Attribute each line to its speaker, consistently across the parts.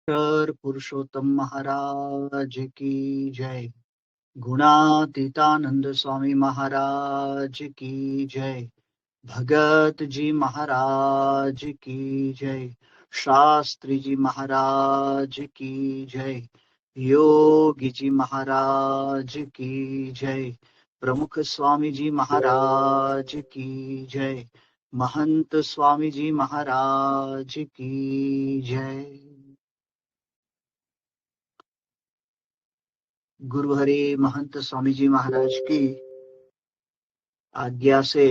Speaker 1: पुरुषोत्तम महाराज की जय। गुणातीतानंद स्वामी महाराज की जय। भगत जी महाराज की जय। शास्त्री जी महाराज की जय। योगी जी महाराज की जय। प्रमुख स्वामी जी महाराज की जय। महंत स्वामी जी महाराज की जय। गुरु हरि महंत स्वामी जी महाराज की आज्ञा से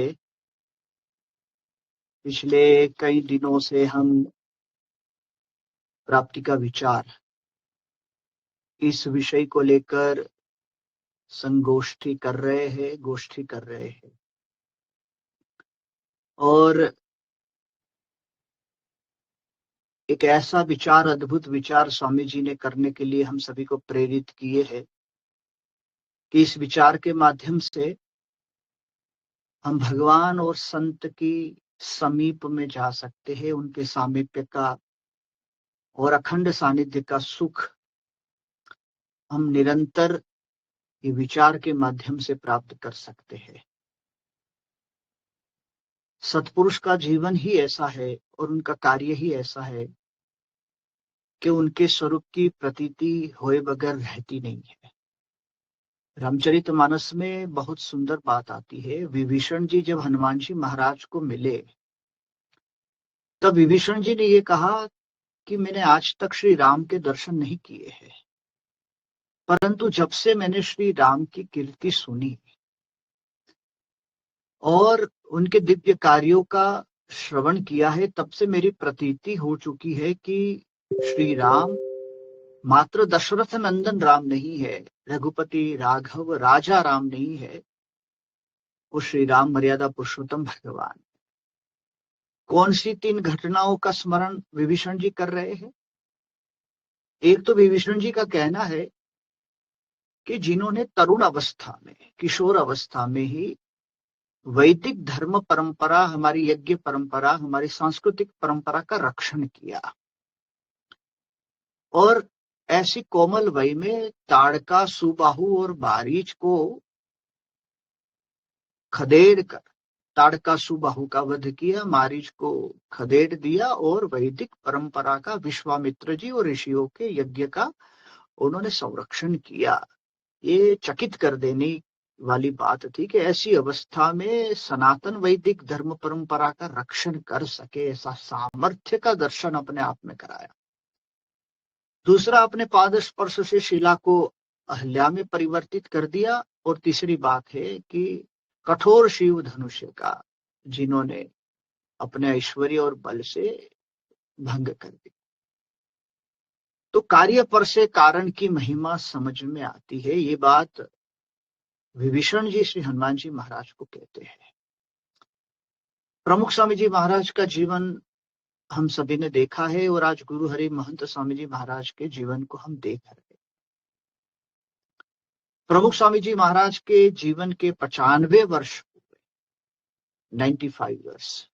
Speaker 1: पिछले कई दिनों से हम प्राप्ति का विचार इस विषय को लेकर संगोष्ठी कर रहे हैं, गोष्ठी कर रहे हैं। और एक ऐसा विचार, अद्भुत विचार स्वामी जी ने करने के लिए हम सभी को प्रेरित किए हैं कि इस विचार के माध्यम से हम भगवान और संत की समीप में जा सकते हैं, उनके सामीप्य का और अखंड सानिध्य का सुख हम निरंतर ये विचार के माध्यम से प्राप्त कर सकते हैं। सत्पुरुष का जीवन ही ऐसा है और उनका कार्य ही ऐसा है कि उनके स्वरूप की प्रतीति होए बगैर रहती नहीं है। रामचरितमानस में बहुत सुंदर बात आती है। विभीषण जी जब हनुमान जी महाराज को मिले तब विभीषण जी ने ये कहा कि मैंने आज तक श्री राम के दर्शन नहीं किए हैं, परंतु जब से मैंने श्री राम की कीर्ति सुनी और उनके दिव्य कार्यों का श्रवण किया है, तब से मेरी प्रतीति हो चुकी है कि श्री राम मात्र दशरथ नंदन राम नहीं है, रघुपति राघव राजा राम नहीं है, वो श्री राम मर्यादा पुरुषोत्तम भगवान। कौन सी तीन घटनाओं का स्मरण विभीषण जी कर रहे हैं? एक तो विभीषण जी का कहना है कि जिन्होंने तरुण अवस्था में, किशोर अवस्था में ही वैदिक धर्म परंपरा, हमारी यज्ञ परंपरा, हमारी सांस्कृतिक परंपरा का रक्षण किया और ऐसी कोमल वय में ताड़का, सुबाहु और बारीच को खदेड़ कर ताड़का सुबाहु का वध किया, मारीच को खदेड़ दिया और वैदिक परंपरा का, विश्वामित्र जी और ऋषियों के यज्ञ का उन्होंने संरक्षण किया। ये चकित कर देने वाली बात थी कि ऐसी अवस्था में सनातन वैदिक धर्म परंपरा का रक्षण कर सके, ऐसा सामर्थ्य का दर्शन अपने आप में कराया। दूसरा, अपने पाद स्पर्श से शिला को अहल्या में परिवर्तित कर दिया। और तीसरी बात है कि कठोर शिव धनुष्य का जिन्होंने अपने ऐश्वर्य और बल से भंग कर दिया। तो कार्य पर से कारण की महिमा समझ में आती है। ये बात विभीषण जी श्री हनुमान जी महाराज को कहते हैं। प्रमुख स्वामी जी महाराज का जीवन हम सभी ने देखा है और आज गुरु हरि महंत स्वामी जी महाराज के जीवन को हम देख रहे हैं। प्रमुख स्वामी जी महाराज के जीवन के 95 वर्ष, 95 वर्ष,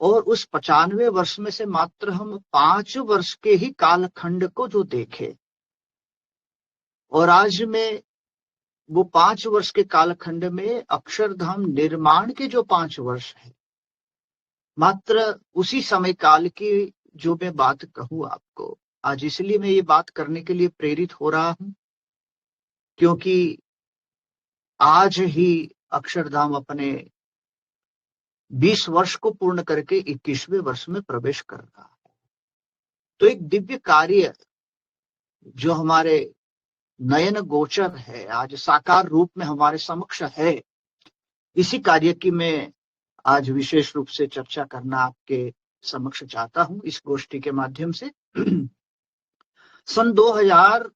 Speaker 1: और उस 95 वर्ष में से मात्र हम 5 वर्ष के ही कालखंड को जो देखे, और आज में वो 5 वर्ष के कालखंड में अक्षरधाम निर्माण के जो 5 वर्ष है, मात्र उसी समय काल की जो मैं बात कहूं आपको आज, इसलिए मैं ये बात करने के लिए प्रेरित हो रहा हूं क्योंकि आज ही अक्षरधाम अपने 20 वर्ष को पूर्ण करके 21वें वर्ष में प्रवेश कर रहा है। तो एक दिव्य कार्य जो हमारे नयन गोचर है, आज साकार रूप में हमारे समक्ष है, इसी कार्य की मैं आज विशेष रूप से चर्चा करना आपके समक्ष चाहता हूं इस गोष्ठी के माध्यम से। सन 2000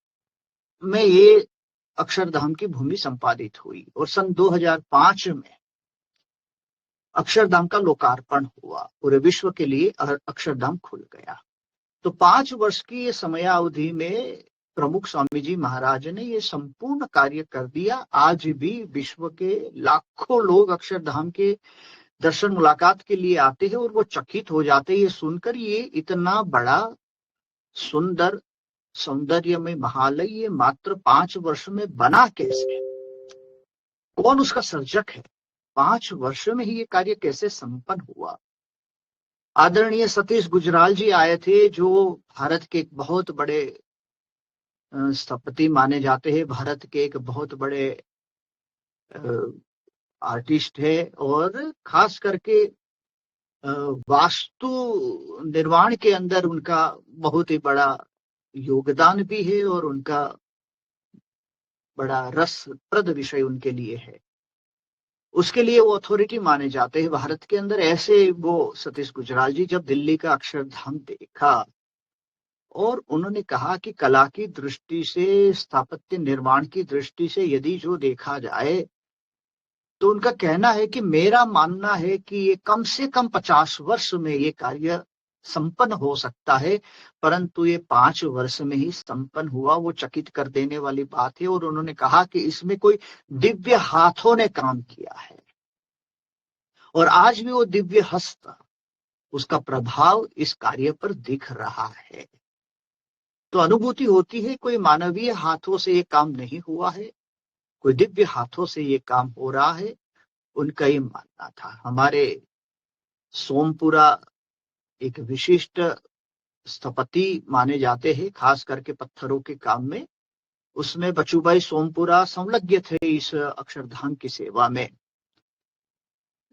Speaker 1: में ये अक्षरधाम की भूमि संपादित हुई और सन 2005 में अक्षरधाम का लोकार्पण हुआ। पूरे विश्व के लिए अक्षरधाम खुल गया। तो 5 वर्ष की ये समयावधि में प्रमुख स्वामी जी महाराज ने ये संपूर्ण कार्य कर दिया। आज भी विश्व के लाखों लोग अक्षरधाम के दर्शन मुलाकात के लिए आते हैं और वो चकित हो जाते हैं ये सुनकर, ये इतना बड़ा सुंदर सौंदर्य में महालय ये मात्र 5 वर्ष में बना कैसे? कौन उसका सर्जक है? 5 वर्ष में ही ये कार्य कैसे संपन्न हुआ? आदरणीय सतीश गुजराल जी आए थे, जो भारत के एक बहुत बड़े स्थपति माने जाते हैं, भारत के एक बहुत बड़े आर्टिस्ट है, और खास करके वास्तु निर्माण के अंदर उनका बहुत ही बड़ा योगदान भी है, और उनका बड़ा रसप्रद विषय उनके लिए है। उसके लिए वो अथॉरिटी माने जाते हैं भारत के अंदर। ऐसे वो सतीश गुजराल जी जब दिल्ली का अक्षरधाम देखा, और उन्होंने कहा कि कला की दृष्टि से, स्थापत्य निर्माण की दृष्टि से यदि जो देखा जाए, तो उनका कहना है कि मेरा मानना है कि ये कम से कम 50 वर्ष में ये कार्य संपन्न हो सकता है, परंतु ये 5 वर्ष में ही संपन्न हुआ। वो चकित कर देने वाली बात है। और उन्होंने कहा कि इसमें कोई दिव्य हाथों ने काम किया है, और आज भी वो दिव्य हस्त, उसका प्रभाव इस कार्य पर दिख रहा है। तो अनुभूति होती है कोई मानवीय हाथों से ये काम नहीं हुआ है, कोई दिव्य हाथों से ये काम हो रहा है। उनका ये मानना था। हमारे सोमपुरा एक विशिष्ट स्थपति माने जाते हैं, खास करके पत्थरों के काम में। उसमें बचूभाई सोमपुरा संलग्न थे इस अक्षरधाम की सेवा में।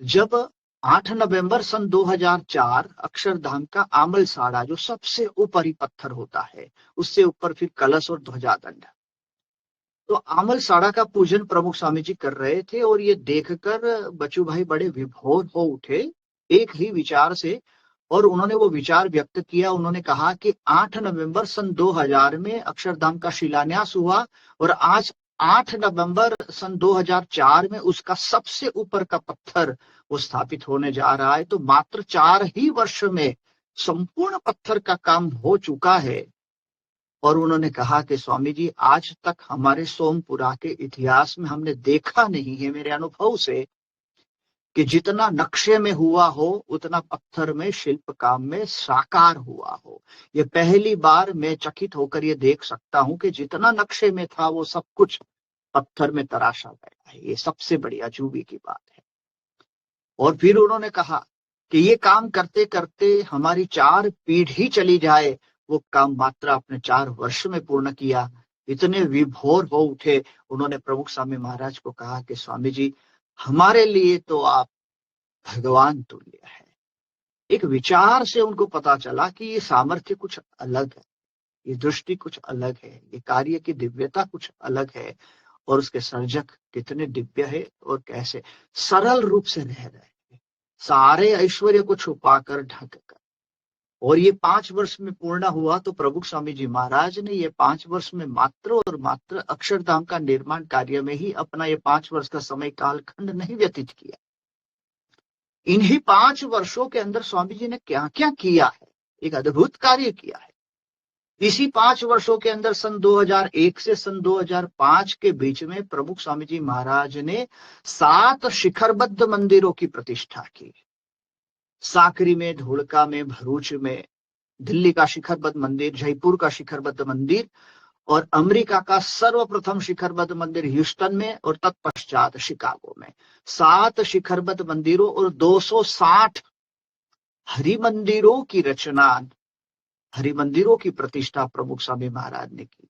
Speaker 1: जब 8 नवंबर सन 2004 अक्षरधाम का आमलसाड़ा, जो सबसे ऊपरी पत्थर होता है, उससे ऊपर फिर कलश और ध्वजादंड, तो आमलसाड़ा का पूजन प्रमुख स्वामी जी कर रहे थे, और ये देखकर बच्चू भाई बड़े विभोर हो उठे एक ही विचार से। और उन्होंने वो विचार व्यक्त किया। उन्होंने कहा कि 8 नवंबर सन 2000 में अक्षरधाम का शिलान्यास हुआ, और आज 8 नवंबर सन 2004 में उसका सबसे ऊपर का पत्थर वो स्थापित होने जा रहा है। तो मात्र 4 ही वर्ष में संपूर्ण पत्थर का काम हो चुका है। और उन्होंने कहा कि स्वामी जी, आज तक हमारे सोमपुरा के इतिहास में हमने देखा नहीं है, मेरे अनुभव से, कि जितना नक्शे में हुआ हो उतना पत्थर में, शिल्प काम में साकार हुआ हो। ये पहली बार मैं चकित होकर ये देख सकता हूं कि जितना नक्शे में था वो सब कुछ पत्थर में तराशा गया है। ये सबसे बड़ी अजूबे की बात है। और फिर उन्होंने कहा कि ये काम करते करते हमारी 4 पीढ़ी चली जाए, वो काम मात्र आपने 4 वर्ष में पूर्ण किया। इतने विभोर हो उठे। उन्होंने प्रमुख स्वामी महाराज को कहा कि स्वामी जी, हमारे लिए तो आप भगवान तुल्य है। एक विचार से उनको पता चला कि ये सामर्थ्य कुछ अलग है, ये दृष्टि कुछ अलग है, ये कार्य की दिव्यता कुछ अलग है, और उसके सर्जक कितने दिव्य है, और कैसे सरल रूप से रह रहे हैं, सारे ऐश्वर्य को छुपाकर, ढक कर। और ये 5 वर्ष में पूर्ण हुआ। तो प्रभु स्वामी जी महाराज ने ये 5 वर्ष में मात्र और मात्र अक्षरधाम का निर्माण कार्य में ही अपना ये 5 वर्ष का समय कालखंड नहीं व्यतीत किया। इन्हीं 5 वर्षों के अंदर स्वामी जी ने क्या क्या किया है, एक अद्भुत कार्य किया है। इसी 5 वर्षों के अंदर सन 2001 से सन 2005 के बीच में प्रमुख स्वामी जी महाराज ने 7 शिखरबद्ध मंदिरों की प्रतिष्ठा की। साकरी में, धोलका में, भरूच में, दिल्ली का शिखरबद्ध मंदिर, जयपुर का शिखरबद्ध मंदिर, और अमेरिका का सर्वप्रथम शिखरबद्ध मंदिर ह्यूस्टन में, और तत्पश्चात शिकागो में। 7 शिखरबद्ध मंदिरों और 260 हरि मंदिरों की रचना, हरि मंदिरों की प्रतिष्ठा प्रमुख स्वामी महाराज ने की।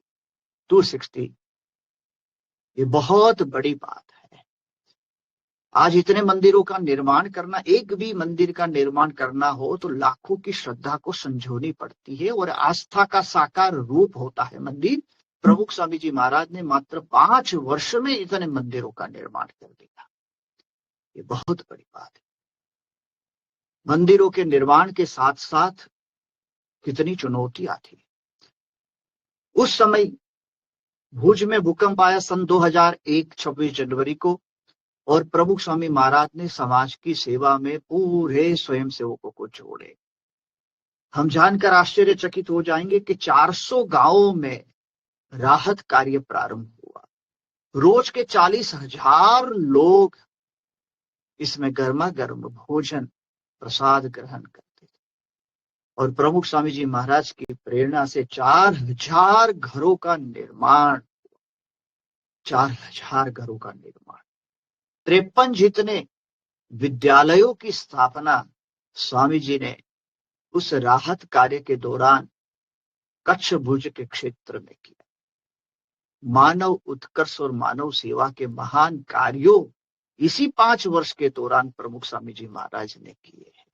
Speaker 1: 260, ये बहुत बड़ी बात है। आज इतने मंदिरों का निर्माण करना, एक भी मंदिर का निर्माण करना हो तो लाखों की श्रद्धा को संजोनी पड़ती है, और आस्था का साकार रूप होता है मंदिर। प्रमुख स्वामी जी महाराज ने मात्र 5 वर्ष में इतने मंदिरों का निर्माण कर दिया। ये बहुत बड़ी बात है। मंदिरों के निर्माण के साथ साथ कितनी चुनौतियां थी। उस समय भुज में भूकंप आया सन 2001 26 जनवरी को, और प्रमुख स्वामी महाराज ने समाज की सेवा में पूरे स्वयंसेवकों को जोड़े। हम जानकर आश्चर्यचकित हो जाएंगे कि 400 गांवों में राहत कार्य प्रारंभ हुआ। रोज के 40,000 लोग इसमें गर्मा गर्म भोजन, प्रसाद ग्रहण करते थे। और प्रमुख स्वामी जी महाराज की प्रेरणा से 4000 घरों का निर्माण, 4000 घरों का निर्माण, 53 जितने विद्यालयों की स्थापना स्वामी जी ने उस राहत कार्य के दौरान कच्छ भुज के क्षेत्र में किया। मानव उत्कर्ष और मानव सेवा के महान कार्यों इसी 5 वर्ष के दौरान प्रमुख स्वामी जी महाराज ने किए हैं।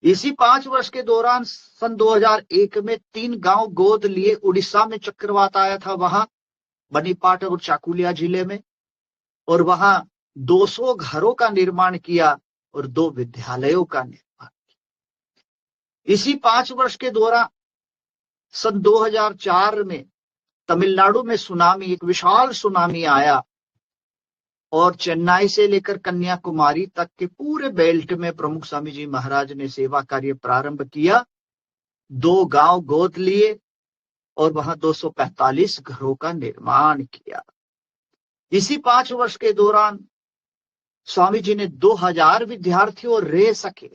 Speaker 1: इसी 5 वर्ष के दौरान सन 2001 में 3 गांव गोद लिए उड़ीसा में चक्रवात आया था, वहां बनीपाट और चाकुलिया जिले में, और वहां 200 घरों का निर्माण किया और 2 विद्यालयों का निर्माण किया। इसी 5 वर्ष के दौरान सन 2004 में तमिलनाडु में सुनामी, एक विशाल सुनामी आया और चेन्नई से लेकर कन्याकुमारी तक के पूरे बेल्ट में प्रमुख स्वामी जी महाराज ने सेवा कार्य प्रारंभ किया। 2 गांव गोद लिए और वहां 245 घरों का निर्माण किया। इसी 5 वर्ष के दौरान स्वामी जी ने 2000 विद्यार्थियों रह सके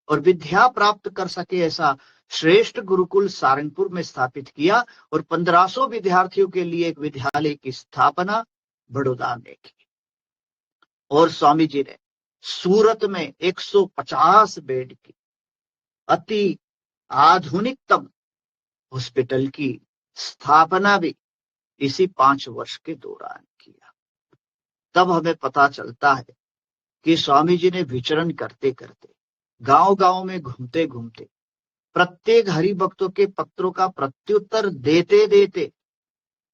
Speaker 1: और विद्या प्राप्त कर सके ऐसा श्रेष्ठ गुरुकुल सारंगपुर में स्थापित किया और 1500 विद्यार्थियों के लिए एक विद्यालय की स्थापना बड़ौदा में की। और स्वामी जी ने सूरत में 150 बेड की अति आधुनिकतम हॉस्पिटल की स्थापना भी इसी 5 वर्ष के दौरान किया। तब हमें पता चलता है कि स्वामी जी ने विचरण करते करते, गांव गांव में घूमते घूमते, प्रत्येक हरिभक्तों के पत्रों का प्रत्युत्तर देते देते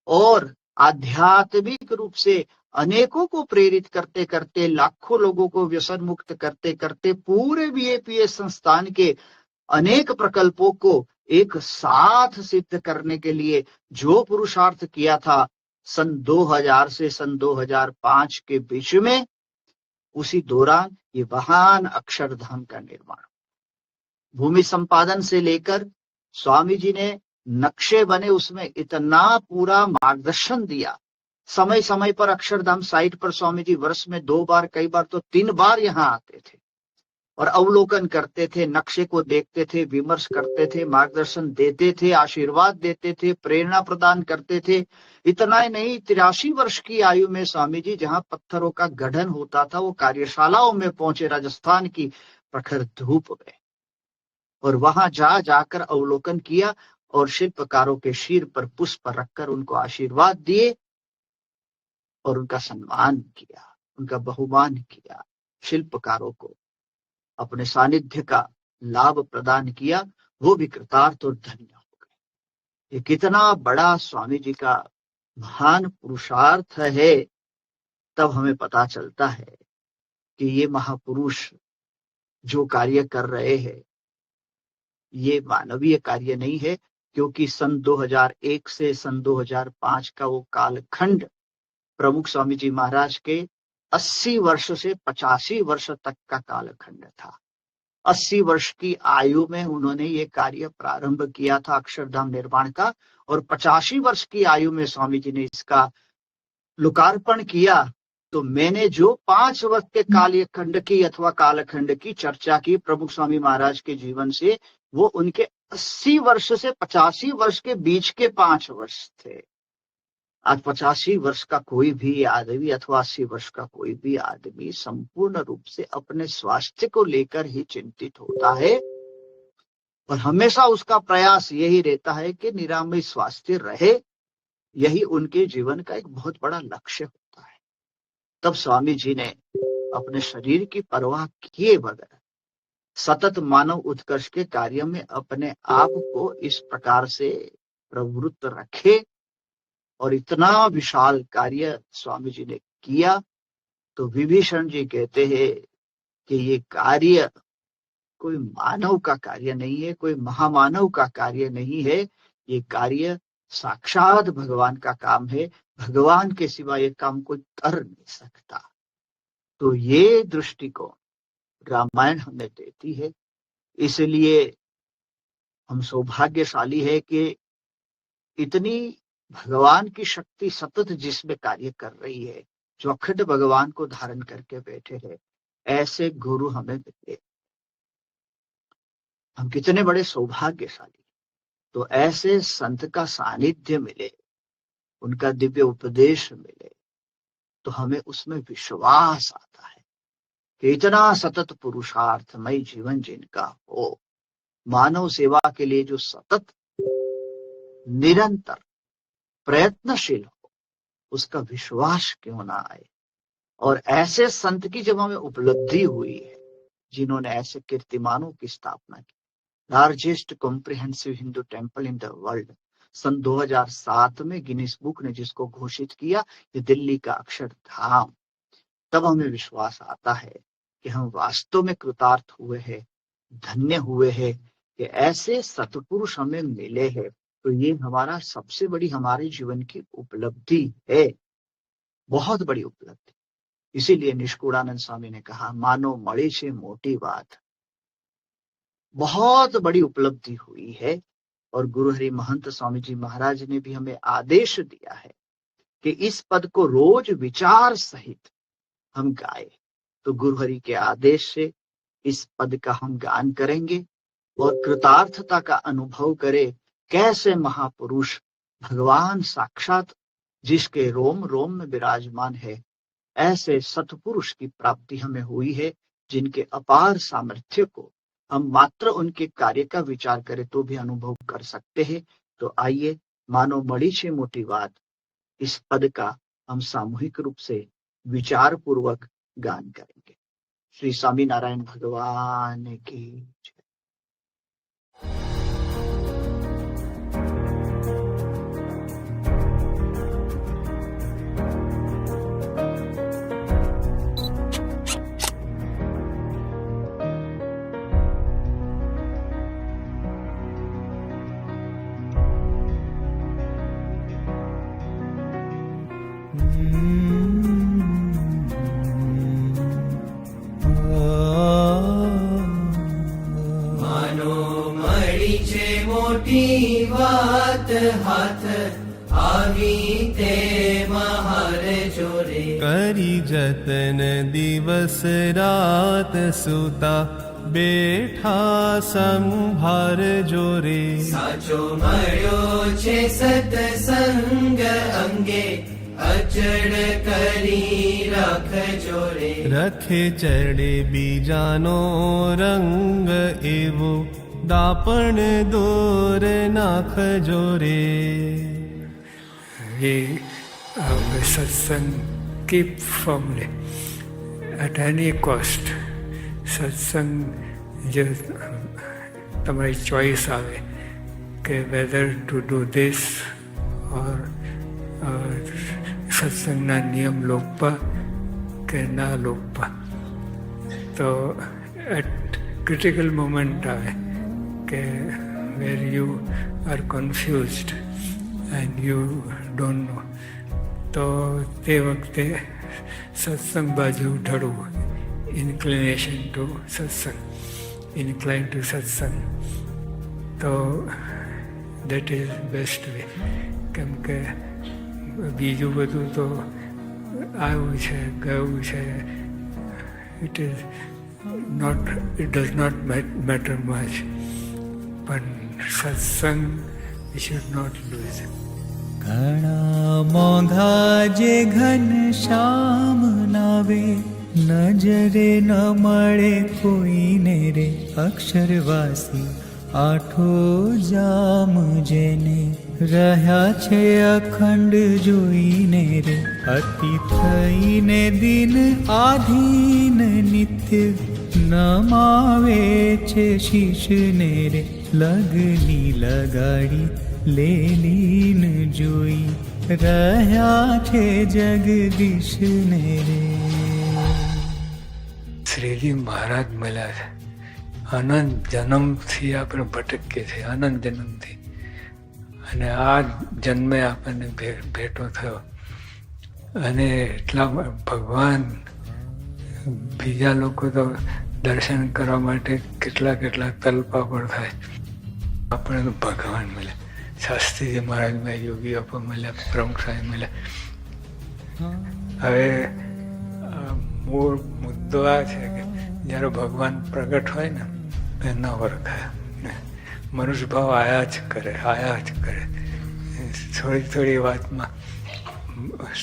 Speaker 1: और आध्यात्मिक रूप से अनेकों को प्रेरित करते करते, लाखों लोगों को व्यसन मुक्त करते करते, पूरे बीएपीएस संस्थान के अनेक प्रकल्पों को एक साथ सिद्ध करने के लिए जो पुरुषार्थ किया था सन 2000 से सन 2005 के बीच में, उसी दौरान ये महान अक्षरधाम का निर्माण। भूमि संपादन से लेकर स्वामी जी ने नक्शे बने, उसमें इतना पूरा मार्गदर्शन दिया। समय समय पर अक्षरधाम साइट पर स्वामी जी वर्ष में 2 बार, कई बार तो 3 बार यहाँ आते थे और अवलोकन करते थे, नक्शे को देखते थे, विमर्श करते थे, मार्गदर्शन देते थे, आशीर्वाद देते थे, प्रेरणा प्रदान करते थे। इतना ही नहीं, 83 वर्ष की आयु में स्वामी जी जहां पत्थरों का गठन होता था, वो कार्यशालाओं में पहुंचे, राजस्थान की प्रखर धूप में, और वहां जाकर अवलोकन किया और शिल्पकारों के सिर पर पुष्प रखकर उनको आशीर्वाद दिए और उनका सम्मान किया, उनका बहुमान किया, शिल्पकारों को अपने सानिध्य का लाभ प्रदान किया। वो भी कृतार्थ और धन्य हो गए। ये कितना बड़ा स्वामी जी का महान पुरुषार्थ है। तब हमें पता चलता है कि ये महापुरुष जो कार्य कर रहे हैं ये मानवीय कार्य नहीं है, क्योंकि सन 2001 से सन 2005 का वो कालखंड प्रमुख स्वामी जी महाराज के 80 वर्ष से 85 वर्ष तक का कालखंड था। 80 वर्ष की आयु में उन्होंने ये कार्य प्रारंभ किया था अक्षरधाम निर्माण का, और 85 वर्ष की आयु में स्वामी जी ने इसका लोकार्पण किया। तो मैंने जो 5 वर्ष के कालखंड की अथवा कालखंड की चर्चा की प्रमुख स्वामी महाराज के जीवन से, वो उनके 80 वर्ष से 85 वर्ष के बीच के 5 वर्ष थे। आज 85 वर्ष का कोई भी आदमी अथवा 80 वर्ष का कोई भी आदमी संपूर्ण रूप से अपने स्वास्थ्य को लेकर ही चिंतित होता है और हमेशा उसका प्रयास यही रहता है कि निरामय स्वास्थ्य रहे। यही उनके जीवन का एक बहुत बड़ा लक्ष्य होता है। तब स्वामी जी ने अपने शरीर की परवाह किए बगैर सतत मानव उत्कर्ष के कार्य में अपने आप को इस प्रकार से प्रवृत्त रखे और इतना विशाल कार्य स्वामी जी ने किया। तो विभीषण जी कहते हैं कि ये कार्य कोई मानव का कार्य नहीं है, कोई महामानव का कार्य नहीं है, ये कार्य साक्षात भगवान का काम है। भगवान के सिवा ये काम कोई कर नहीं सकता। तो ये दृष्टिकोण रामायण हमें देती है। इसलिए हम सौभाग्यशाली है कि इतनी भगवान की शक्ति सतत जिसमें कार्य कर रही है, जो अखंड भगवान को धारण करके बैठे हैं, ऐसे गुरु हमें मिले। हम कितने बड़े सौभाग्यशाली। तो ऐसे संत का सानिध्य मिले, उनका दिव्य उपदेश मिले, तो हमें उसमें विश्वास आता है कि इतना सतत पुरुषार्थमय जीवन जिनका हो, मानव सेवा के लिए जो सतत निरंतर प्रयत्नशील हो, उसका विश्वास क्यों ना आए। और ऐसे संत की जब हमें उपलब्धि हुई है, जिन्होंने ऐसे कीर्तिमानों की स्थापना की, largest comprehensive Hindu temple in the world, सन 2007 में गिनीज बुक ने जिसको घोषित किया, ये दिल्ली का अक्षरधाम, तब हमें विश्वास आता है कि हम वास्तव में कृतार्थ हुए हैं, धन्य हुए हैं कि ऐसे सतपुरुष हमें मिले हैं। तो ये हमारा सबसे बड़ी हमारे जीवन की उपलब्धि है, बहुत बड़ी उपलब्धि। इसीलिए निष्कुड़ानंद स्वामी ने कहा, मानो मड़ी से मोटी बात, बहुत बड़ी उपलब्धि हुई है। और गुरु हरि महंत स्वामी जी महाराज ने भी हमें आदेश दिया है कि इस पद को रोज विचार सहित हम गाए। तो गुरु हरि के आदेश से इस पद का हम गान करेंगे और कृतार्थता का अनुभव करें। कैसे महापुरुष भगवान साक्षात जिसके रोम रोम में विराजमान है, ऐसे सतपुरुष की प्राप्ति हमें हुई है, जिनके अपार सामर्थ्य को हम मात्र उनके कार्य का विचार करें तो भी अनुभव कर सकते हैं। तो आइए, मानो मड़ी से मोटी बात, इस पद का हम सामूहिक रूप से विचार पूर्वक गान करेंगे। श्री स्वामीनारायण भगवान की जय।
Speaker 2: મોટી વાત હાથ આવી તે મહારે જોરે
Speaker 3: કરી જતન દિવસ રાત સુતા બેઠા સંભાર જોરે
Speaker 2: સાચો મળ્યો છે સત્સંગ અંગે અચડ કરી રાખજો રે
Speaker 3: રખે ચડે બીજાનો રંગ એવો દાપણ દોર નાખજો રે.
Speaker 4: We satsang keep firmly at any cost. સત્સંગ જે તમારી ચોઈસ આવે કે whether to do this or સત્સંગના નિયમ લોકપા કે ના લોકપા. તો એટ ક્રિટિકલ મોમેન્ટ આવે કે where you are confused and you don't know, તો તે વખતે સત્સંગ બાજુ ઢળવું, inclination to satsang, inclined to satsang. તો that is best way. કેમ કે બીજું બધું તો આવ્યું છે ગયું છે, it does not matter much, પણ સત્સંગ we should not lose.
Speaker 5: ઘણા મોંઘા જે ઘન શ્યામ નાવે, નજરે ન મળે કોઈને રે, અક્ષરવાસી આઠો જામ જેને રહ્યા છે અખંડ જોઈને રે, અતિ થઈને દિન આધીન નિત્ય નમાવે છે શીશને રે, લગની લગાડી લેલીન જોઈ રહ્યા છે જગદીશને રે.
Speaker 4: શ્રીજી મહારાજ મળ્યા છે. અનંત જન્મથી આપણે ભટકીએ છીએ, અનંત જન્મથી, અને આ જન્મે આપણને ભેટો થયો. અને એટલા ભગવાન, બીજા લોકો તો દર્શન કરવા માટે કેટલા તલપા પણ થાય, આપણે તો ભગવાન મળ્યા. શાસ્ત્રીજી મહારાજ મળ્યા, યોગી બાપા મળ્યા, પ્રમુખ સાહેબ મળ્યા. હવે મૂળ મુદ્દો આ છે કે જ્યારે ભગવાન પ્રગટ હોય ને એના ઓળખાય. મનુષ્ય ભાવ આયા જ કરે. થોડી વાતમાં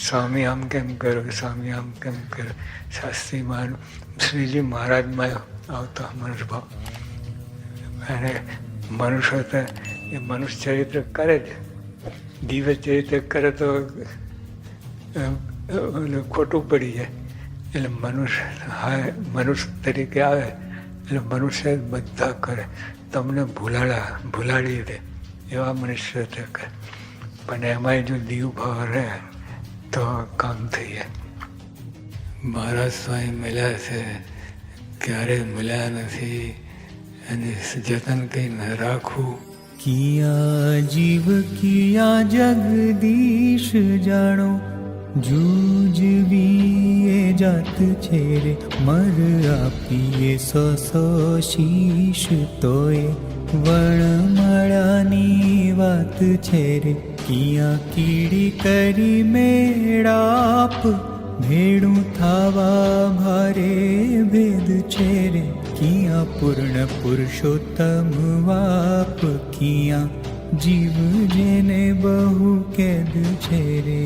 Speaker 4: સ્વામી આમ કેમ કરો, સ્વામી આમ કેમ કરો, શાસ્ત્રીમાં શ્રીજી મહારાજમાં આવતા મનુષ્ય ભાવ. અને મનુષ્ય તો એ મનુષ્ય ચરિત્ર કરે જ, દિવ્ય ચરિત્ર કરે તો ખોટું પડી જાય. એટલે મનુષ્ય તરીકે આવે એટલે મનુષ્ય બધા કરે, તમને ભૂલાડી દે એવા મનુષ્ય કરે. પણ એમાંય જો દીવ ભાવ રહે તો કામ થઈ જાય. મહારાજ સ્વામી મળ્યા છે, ક્યારેય મળ્યા નથી, અને જતન કંઈ ન રાખવું.
Speaker 5: કિયા જીવ કિયા જગદીશ જાણો, જૂજવી એ જાત છે રે. મર આપીએ સો શીશ તોય વણમાળાની વાત છે રે. કિયા કીડી કરી મેળાપ, ભેડું થાવા ભારે ભેદ છે રે. કિયા પૂર્ણ પુરુષોત્તમ વાપ, કિયા જીવ જેને બહુ કેદ છે રે.